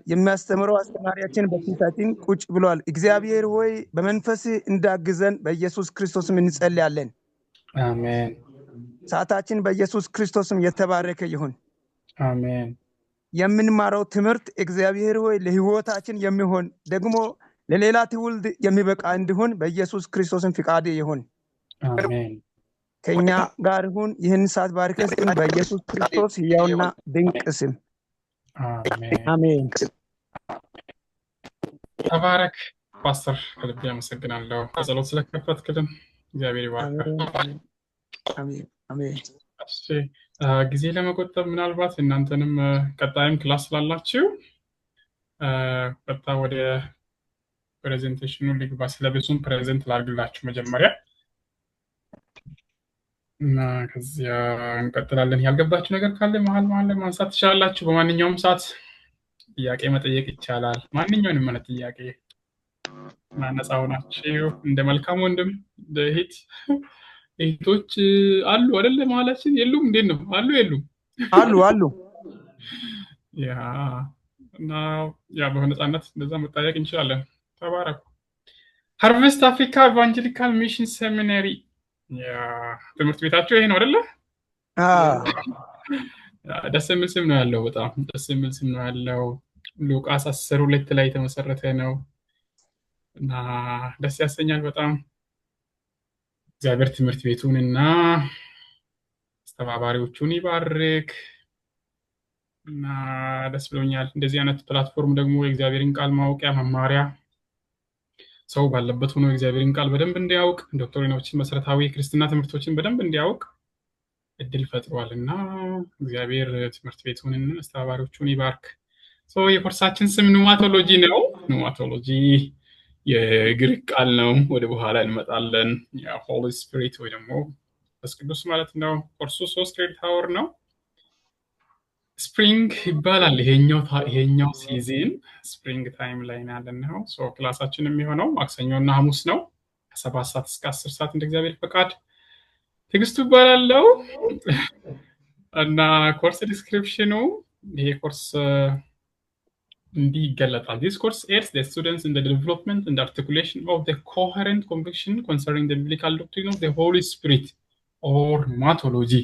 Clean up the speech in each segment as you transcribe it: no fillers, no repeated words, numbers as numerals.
የሚያስተምረው አስተማሪያችን በፊታችን ቁጭ ብሏል። እግዚአብሔር ሆይ በመንፈስ እንዳግዘን በኢየሱስ ክርስቶስም እንጸልያለን። አሜን ሰዓታችን በኢየሱስ ክርስቶስም የተባረከ ይሁን። አሜን። የምንማረው ትምህርት እግዚአብሔር ሆይ ለህይወታችን የሚሆን ደግሞ ለሌላ ትውልድ የሚበቃ እንዲሆን በኢየሱስ ክርስቶስም ፍቃድ ይሁን። አሜን ከኛ ጋር ይሁን። ይህን ሰዓት ባርከስ በኢየሱስ ክርስቶስ ሕያውና ድንቅ ስም አሜን አሜን። ተባረክ ፓስተር፣ ከልብ አመሰግናለሁ በጸሎት ስለከፈትክልን። እግዚአብሔር ይባርክ። አሜን አሜን። እሺ ጊዜ ለመቆጠብ ምናልባት እናንተንም ቀጣይም ክላስ ስላላችሁ ቀጥታ ወደ ፕሬዘንቴሽኑ ልግባ። ስለብዙም ፕሬዘንት ላድርግላችሁ መጀመሪያ እና ከዚያ እንቀጥላለን። ያልገባችሁ ነገር ካለ መሀል ላይ ማንሳት ትችላላችሁ። በማንኛውም ሰዓት ጥያቄ መጠየቅ ይቻላል። ማንኛውንም ማለት ጥያቄ ነፃ ሆናችሁ እንደ መልካም ወንድም እንደ እህቶች አሉ አይደለ? መሀላችን የሉም? እንዴት ነው? አሉ የሉም? አሉ እና በነፃነት እንደዛ መጠየቅ እንችላለን። ተባረኩ። ሃርቨስት አፍሪካ ኢቫንጀሊካል ሚሽን ሴሚናሪ ትምህርት ቤታቸው ይሄ ነው አይደለ? ደስ የሚል ስም ነው ያለው። በጣም ደስ የሚል ስም ነው ያለው። ሉቃስ 10:2 ላይ የተመሰረተ ነው እና ደስ ያሰኛል በጣም። እግዚአብሔር ትምህርት ቤቱንና አስተባባሪዎቹን ይባርክ እና ደስ ብሎኛል። እንደዚህ አይነት ፕላትፎርም ደግሞ የእግዚአብሔርን ቃል ማወቂያ መማሪያ፣ ሰው ባለበት ሆኖ የእግዚአብሔርን ቃል በደንብ እንዲያውቅ፣ ዶክትሪኖችን፣ መሰረታዊ ክርስትና ትምህርቶችን በደንብ እንዲያውቅ እድል ፈጥሯልና እግዚአብሔር ትምህርት ቤቱንና አስተባባሪዎቹን ይባርክ። የኮርሳችን ስም ኑማቶሎጂ ነው። ኑማቶሎጂ የግሪክ ቃል ነው። ወደ በኋላ እንመጣለን። ሆሊ ስፒሪት ወይ ደግሞ መንፈስ ቅዱስ ማለት ነው። ኮርሱ 3 ክሬዲት አወር ነው። ስፕሪንግ ይባላል። ይሄኛው ሲዝን ስፕሪንግ ታይም ላይ ያለነው። ክላሳችን የሚሆነው ማክሰኞና ሐሙስ ነው ከ7 ሰዓት እስከ 10 ሰዓት እንደ እግዚአብሔር ፈቃድ። ትግስቱ ይባላለው እና ኮርስ ዲስክሪፕሽኑ ይሄ ኮርስ እንዲህ ይገለጣል። This course aids the students in the development and articulation of the coherent conviction concerning the biblical doctrine of the Holy Spirit or pneumatology.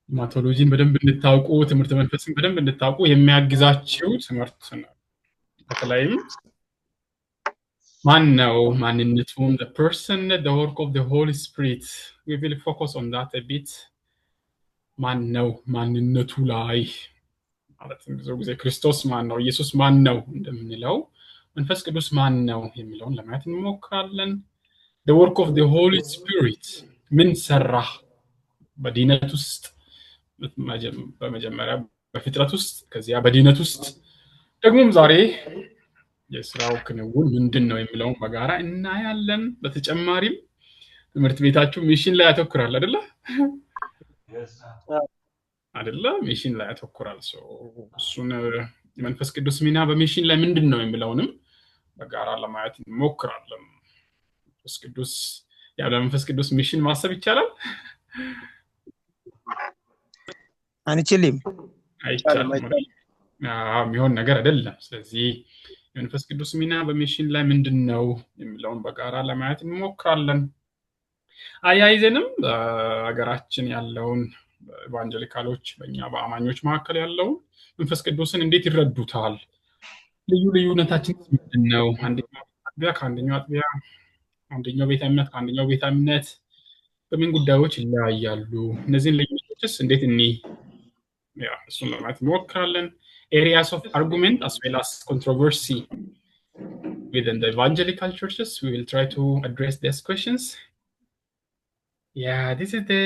ኑማቶሎጂን በደንብ እንድታውቁ፣ ትምህርት መንፈስን በደንብ እንድታውቁ የሚያግዛችሁ ትምህርት ነው። በተለይም ማን ነው ማንነቱን፣ the person, the work of the Holy Spirit. We will focus on that a bit. ማን ነው ማንነቱ ላይ ማለትም ብዙ ጊዜ ክርስቶስ ማን ነው፣ ኢየሱስ ማን ነው እንደምንለው መንፈስ ቅዱስ ማን ነው የሚለውን ለማየት እንሞክራለን። the work of the Holy Spirit ምን ሰራ በዲነት ውስጥ፣ በመጀመሪያ በፍጥረት ውስጥ፣ ከዚያ በዲነት ውስጥ፣ ደግሞም ዛሬ የስራው ክንውን ምንድን ነው የሚለውን በጋራ እናያለን። በተጨማሪም ትምህርት ቤታችሁ ሚሽን ላይ ያተኩራል አይደለ? ሚሽን ላይ ያተኩራል። እሱን የመንፈስ ቅዱስ ሚና በሚሽን ላይ ምንድን ነው የሚለውንም በጋራ ለማየት እንሞክራለን። መንፈስ ቅዱስ ለመንፈስ ቅዱስ ሚሽን ማሰብ ይቻላል? አንችልም። አይቻልም። የሚሆን ነገር አይደለም። ስለዚህ የመንፈስ ቅዱስ ሚና በሚሽን ላይ ምንድን ነው የሚለውን በጋራ ለማየት እንሞክራለን። አያይዘንም በሀገራችን ያለውን ኢቫንጀሊካሎች በእኛ በአማኞች መካከል ያለው መንፈስ ቅዱስን እንዴት ይረዱታል፣ ልዩ ልዩነታችን ምንድን ነው፣ አንደኛው አጥቢያ ከአንደኛው አጥቢያ፣ አንደኛው ቤተ እምነት ከአንደኛው ቤተ እምነት በምን ጉዳዮች ይለያያሉ፣ እነዚህን ልዩነቶችስ እንዴት እሱን ለማየት እንሞክራለን። areas of argument as well as controversy within the evangelical churches, we will try to address these questions. This is the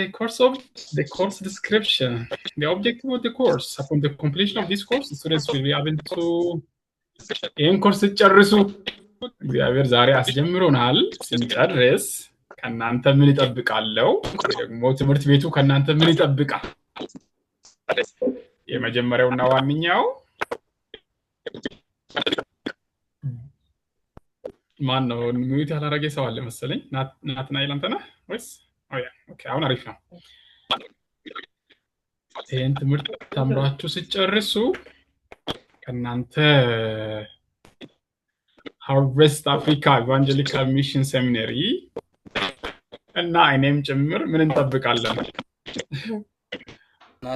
course description. The objective of the course, upon the completion of this course, the students will be able to ይህን ኮርስ ጨርሱ። እግዚአብሔር ዛሬ አስጀምሮናል። ስንጨርስ ከእናንተ ምን ይጠብቃለው? ደግሞ ትምህርት ቤቱ ከእናንተ ምን ይጠብቃል? የመጀመሪያውና ዋንኛው ማን ነው? ሚዩት ያላረገ ሰው አለ መሰለኝ። ናትናኤል አንተ ነህ ወይስ? ኦኬ አሁን አሪፍ ነው። ይህን ትምህርት ተምራችሁ ሲጨርሱ ከእናንተ ሃርቨስት አፍሪካ ኢቫንጀሊካል ሚሽን ሴሚነሪ እና እኔም ጭምር ምን እንጠብቃለን?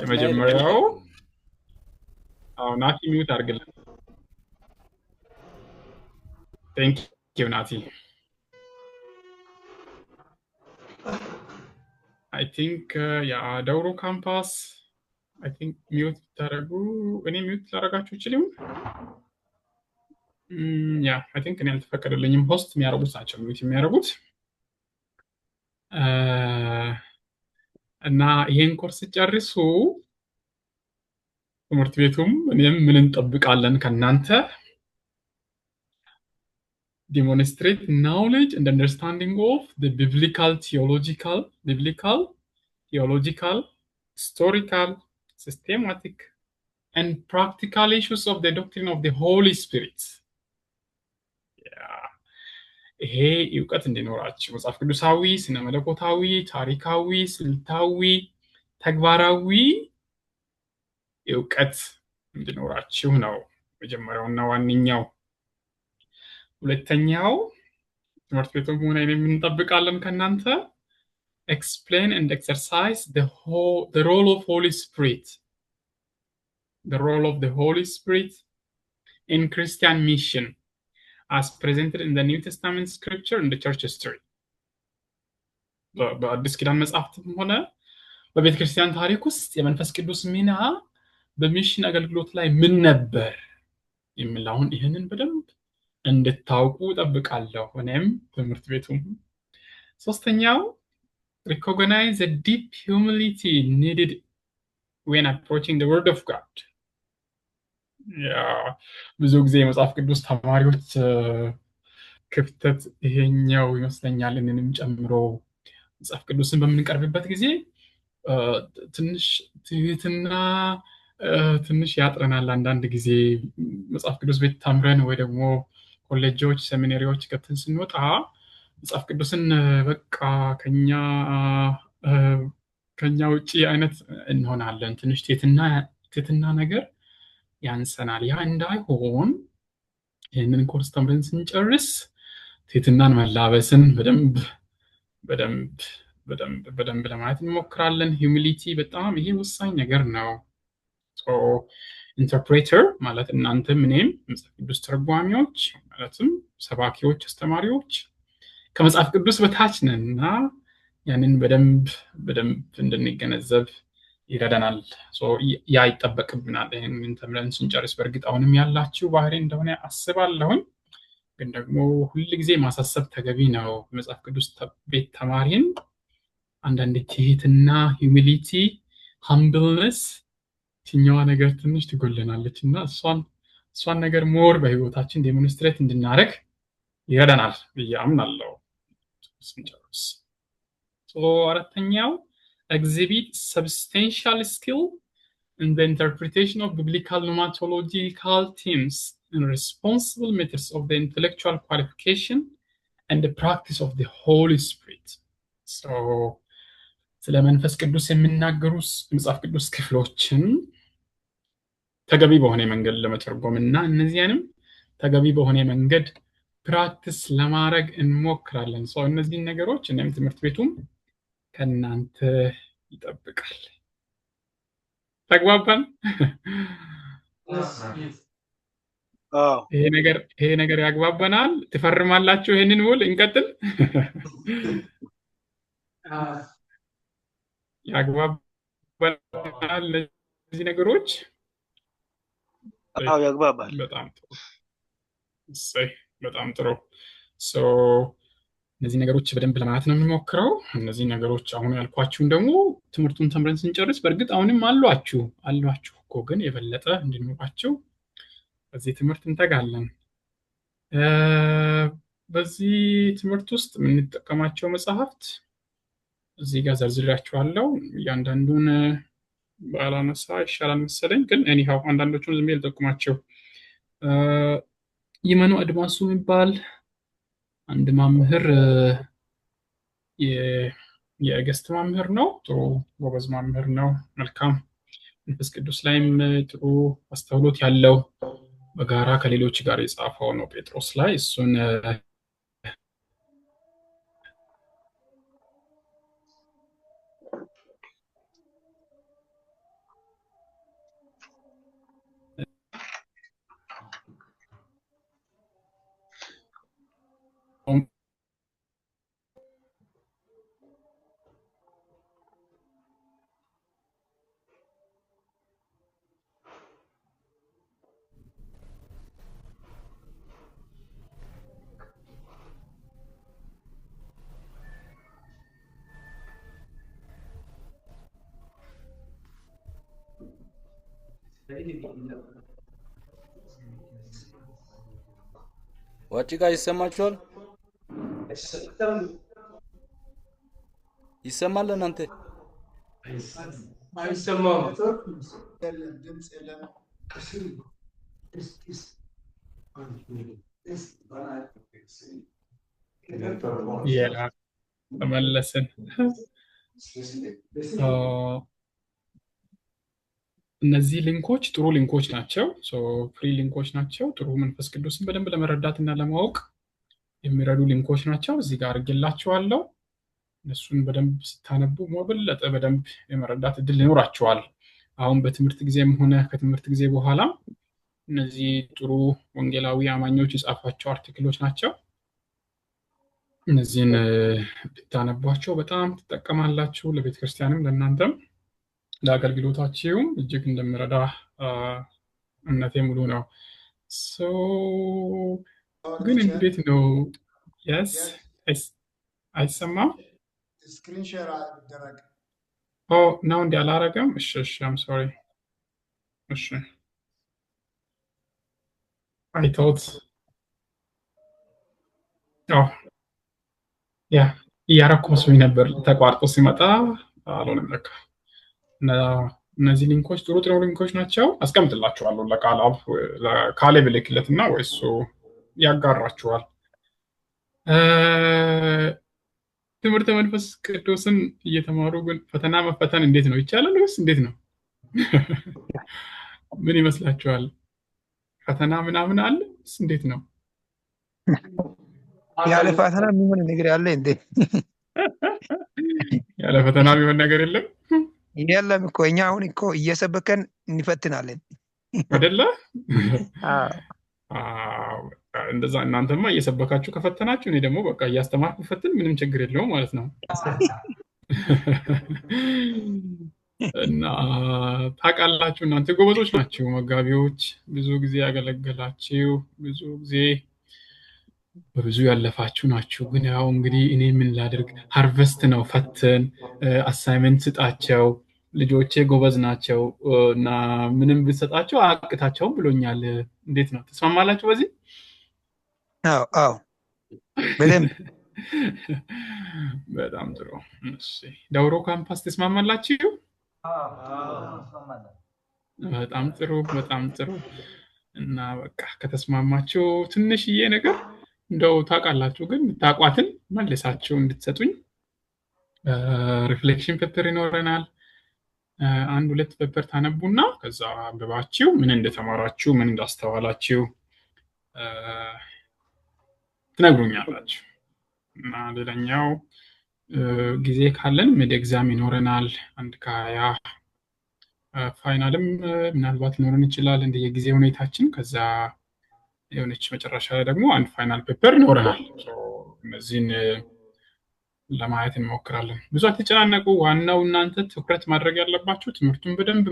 የመጀመሪያው ናቲ ሚውት አድርግልን። ቴንክ ዩ ናቲ። አይ ቲንክ የደውሮ ካምፓስ አይ ቲንክ ሚውት ታደርጉ እኔ ሚውት ላደርጋችሁ ይችላል። ያ አይ ቲንክ እኔ አልተፈቀደልኝም። ሆስት የሚያደርጉት ናቸው ሚውት የሚያደርጉት። እና ይሄን ኮርስ ጨርሱ ትምህርት ቤቱም እኔም ምን እንጠብቃለን ከናንተ? Demonstrate knowledge and understanding of the biblical, theological, historical, systematic, and practical issues of the doctrine of the Holy Spirit. ይሄ እውቀት እንዲኖራችሁ መጽሐፍ ቅዱሳዊ፣ ስነ መለኮታዊ፣ ታሪካዊ፣ ስልታዊ፣ ተግባራዊ እውቀት እንዲኖራችሁ ነው መጀመሪያውና ዋነኛው። ሁለተኛው ትምህርት ቤቱም ሆነ እኔም እንጠብቃለን ከናንተ explain and exercise the role of Holy Spirit, the role of the Holy Spirit in Christian mission as presented in the New Testament scripture and the church history. በአዲስ ኪዳን መጽሐፍትም ሆነ በቤተ ክርስቲያን ታሪክ ውስጥ የመንፈስ ቅዱስ ሚና በሚሽን አገልግሎት ላይ ምን ነበር የሚለውን ይህንን በደንብ እንድታውቁ እጠብቃለሁ እኔም ትምህርት ቤቱም። ሶስተኛው recognize the deep humility needed when approaching the word of God. ብዙ ጊዜ የመጽሐፍ ቅዱስ ተማሪዎች ክፍተት ይሄኛው ይመስለኛል እኔንም ጨምሮ መጽሐፍ ቅዱስን በምንቀርብበት ጊዜ ትንሽ ትህትና ትንሽ ያጥረናል። አንዳንድ ጊዜ መጽሐፍ ቅዱስ ቤት ተምረን ወይ ደግሞ ኮሌጆች፣ ሴሚናሪዎች ገብተን ስንወጣ መጽሐፍ ቅዱስን በቃ ከኛ ውጪ አይነት እንሆናለን። ትንሽ ትህትና ነገር ያንሰናል። ያ እንዳይሆን ይህንን ኮርስ ተምረን ስንጨርስ ትህትናን መላበስን በደንብ ለማየት እንሞክራለን። ሂዩሚሊቲ በጣም ይሄ ወሳኝ ነገር ነው። ኢንተርፕሬተር ማለት እናንተም እኔም መጽሐፍ ቅዱስ ተርጓሚዎች ማለትም ሰባኪዎች፣ አስተማሪዎች ከመጽሐፍ ቅዱስ በታች ነንና ያንን በደንብ እንድንገነዘብ ይረዳናል። ያ ይጠበቅብናል ይሄንን ተምረን ስንጨርስ። በእርግጥ አሁንም ያላችሁ ባህሪ እንደሆነ አስባለሁኝ፣ ግን ደግሞ ሁሉ ጊዜ ማሳሰብ ተገቢ ነው። መጽሐፍ ቅዱስ ቤት ተማሪን አንዳንድ ትህትና፣ ሂዩሚሊቲ፣ ሃምብልነስ ትኛዋ ነገር ትንሽ ትጎለናለች እና እሷን ነገር ሞር በህይወታችን ዴሞንስትሬት እንድናደርግ ይረዳናል ብዬ አምናለሁ ስንጨርስ። አራተኛው exhibit substantial skill in the interpretation of biblical pneumatological themes and responsible methods of the intellectual qualification and the practice of the Holy Spirit. ስለ መንፈስ ቅዱስ የሚናገሩ መጽሐፍ ቅዱስ ክፍሎችን ተገቢ በሆነ መንገድ ለመተርጎምና እነዚያንም ተገቢ በሆነ መንገድ ፕራክቲስ ለማድረግ እንሞክራለን። እነዚህን ነገሮች እኔም ትምህርት ቤቱም ከናንተ ይጠብቃል። ተግባባን? ይሄ ነገር ያግባባናል። ትፈርማላችሁ ይሄንን ውል? እንቀጥል። ያግባባናል እነዚህ ነገሮች? ያግባባል። በጣም ጥሩ። እነዚህ ነገሮች በደንብ ለማየት ነው የምንሞክረው። እነዚህ ነገሮች አሁን ያልኳችሁን ደግሞ ትምህርቱን ተምረን ስንጨርስ በእርግጥ አሁንም አሏችሁ እኮ፣ ግን የበለጠ እንዲኖራችሁ በዚህ ትምህርት እንተጋለን። በዚህ ትምህርት ውስጥ የምንጠቀማቸው መጽሐፍት እዚህ ጋር ዘርዝሬያቸዋለሁ። እያንዳንዱን ባላነሳ ይሻላል መሰለኝ፣ ግን ኤኒሃው አንዳንዶቹን ዝም ብዬ ልጠቁማቸው። ይመኑ አድማሱ የሚባል አንድ መምህር የአገስት መምህር ነው። ጥሩ ጎበዝ መምህር ነው። መልካም መንፈስ ቅዱስ ላይም ጥሩ አስተውሎት ያለው በጋራ ከሌሎች ጋር የጻፈው ነው ጴጥሮስ ላይ እሱን ዋጭ ጋር ይሰማችኋል? ይሰማል እናንተ? አይሰማም። ተመለስን። እነዚህ ሊንኮች ጥሩ ሊንኮች ናቸው። ፍሪ ሊንኮች ናቸው። ጥሩ መንፈስ ቅዱስን በደንብ ለመረዳት እና ለማወቅ የሚረዱ ሊንኮች ናቸው። እዚህ ጋር አድርጌላችኋለሁ። እነሱን በደንብ ስታነቡ በበለጠ በደንብ የመረዳት እድል ይኖራችኋል። አሁን በትምህርት ጊዜም ሆነ ከትምህርት ጊዜ በኋላ እነዚህ ጥሩ ወንጌላዊ አማኞች የጻፏቸው አርቲክሎች ናቸው። እነዚህን ብታነቧቸው በጣም ትጠቀማላችሁ። ለቤተክርስቲያንም ለእናንተም ለአገልግሎታችሁም እጅግ እንደሚረዳ እምነቴ ሙሉ ነው። ግን እንዴት ነው? የስ አይሰማም? ስክሪን ሼር አደረገ ነው እንዲ አላረገም? እሺ አም ሶሪ። እሺ አይተውት ያ እያረኩ መስሎኝ ነበር። ተቋርጦ ሲመጣ አልሆነም ለካ። እነዚህ ሊንኮች ጥሩ ጥሩ ሊንኮች ናቸው። አስቀምጥላችኋለሁ ለካሌብ ልክለትና ወይ እሱ ያጋራችኋል። ትምህርተ መንፈስ ቅዱስን እየተማሩ ግን ፈተና መፈተን እንዴት ነው? ይቻላል ወይስ እንዴት ነው? ምን ይመስላችኋል? ፈተና ምናምን አለ ወይስ እንዴት ነው? ያለ ፈተና የሚሆን ነገር ያለ እንዴ? ያለ ፈተና የሚሆን ነገር የለም። የለም እኮ እኛ አሁን እኮ እየሰበከን እንፈትናለን አይደለ? እንደዛ እናንተማ እየሰበካችሁ ከፈተናችሁ እኔ ደግሞ በቃ እያስተማርኩ ፈትን ምንም ችግር የለውም ማለት ነው። እና ታውቃላችሁ እናንተ ጎበዞች ናችሁ፣ መጋቢዎች፣ ብዙ ጊዜ ያገለገላችሁ፣ ብዙ ጊዜ በብዙ ያለፋችሁ ናችሁ። ግን ያው እንግዲህ እኔ ምን ላድርግ? ሃርቨስት ነው። ፈትን፣ አሳይመንት ስጣቸው። ልጆቼ ጎበዝ ናቸው እና ምንም ብትሰጣቸው አቅታቸውም ብሎኛል። እንዴት ነው? ተስማማላችሁ በዚህ? አዎ በደንብ በጣም ጥሩ። እሺ ዳውሮ ካምፓስ ተስማማላችሁ? በጣም ጥሩ፣ በጣም ጥሩ። እና በቃ ከተስማማችሁ ትንሽዬ ነገር እንደው ታውቃላችሁ፣ ግን ታቋትን መልሳችሁ እንድትሰጡኝ ሪፍሌክሽን ፔፐር ይኖረናል። አንድ ሁለት ፔፐር ታነቡና ከዛ አንብባችሁ ምን እንደተማራችሁ ምን እንዳስተዋላችሁ ትነግሩኛላችሁ። እና ሌላኛው ጊዜ ካለን ሚድ ኤግዛም ይኖረናል። አንድ ከ20 ፋይናልም ምናልባት ሊኖረን ይችላል እንደየጊዜ ሁኔታችን። ከዛ የሆነች መጨረሻ ላይ ደግሞ አንድ ፋይናል ፔፐር ይኖረናል። እነዚህን ለማየት እንሞክራለን። ብዙ አትጨናነቁ። ዋናው እናንተ ትኩረት ማድረግ ያለባችሁ ትምህርቱን በደንብ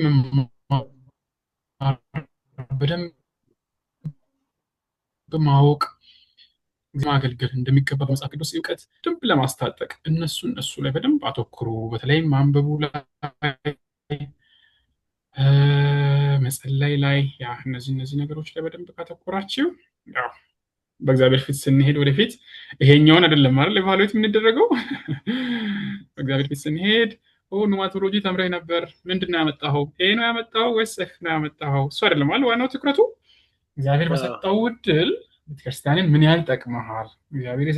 ማወቅ፣ ማገልገል እንደሚገባ በመጽሐፍ ቅዱስ እውቀት በደንብ ለማስታጠቅ እነሱ ላይ በደንብ አተኩሩ። በተለይም ማንበቡ ላይ፣ መጸለይ ላይ እነዚህ ነገሮች ላይ በደንብ ካተኮራችሁ ያው በእግዚአብሔር ፊት ስንሄድ ወደፊት ይሄኛውን አይደለም አይደል ኤቫሉዌት የምንደረገው። በእግዚአብሔር ፊት ስንሄድ ኑማቶሎጂ ተምረህ ነበር፣ ምንድን ነው ያመጣኸው? ኤ ነው ያመጣኸው ወይስ ኤፍ ነው ያመጣኸው? እሱ አይደለም አይደል ዋናው ትኩረቱ። እግዚአብሔር በሰጠው ዕድል ቤተክርስቲያንን ምን ያህል ጠቅመሃል? እግዚአብሔር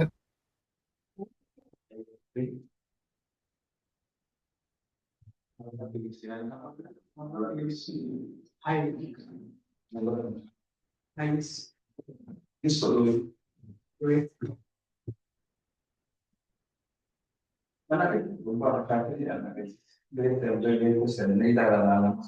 Mana que, bueno, acá que ya no es. De este, yo le puse en la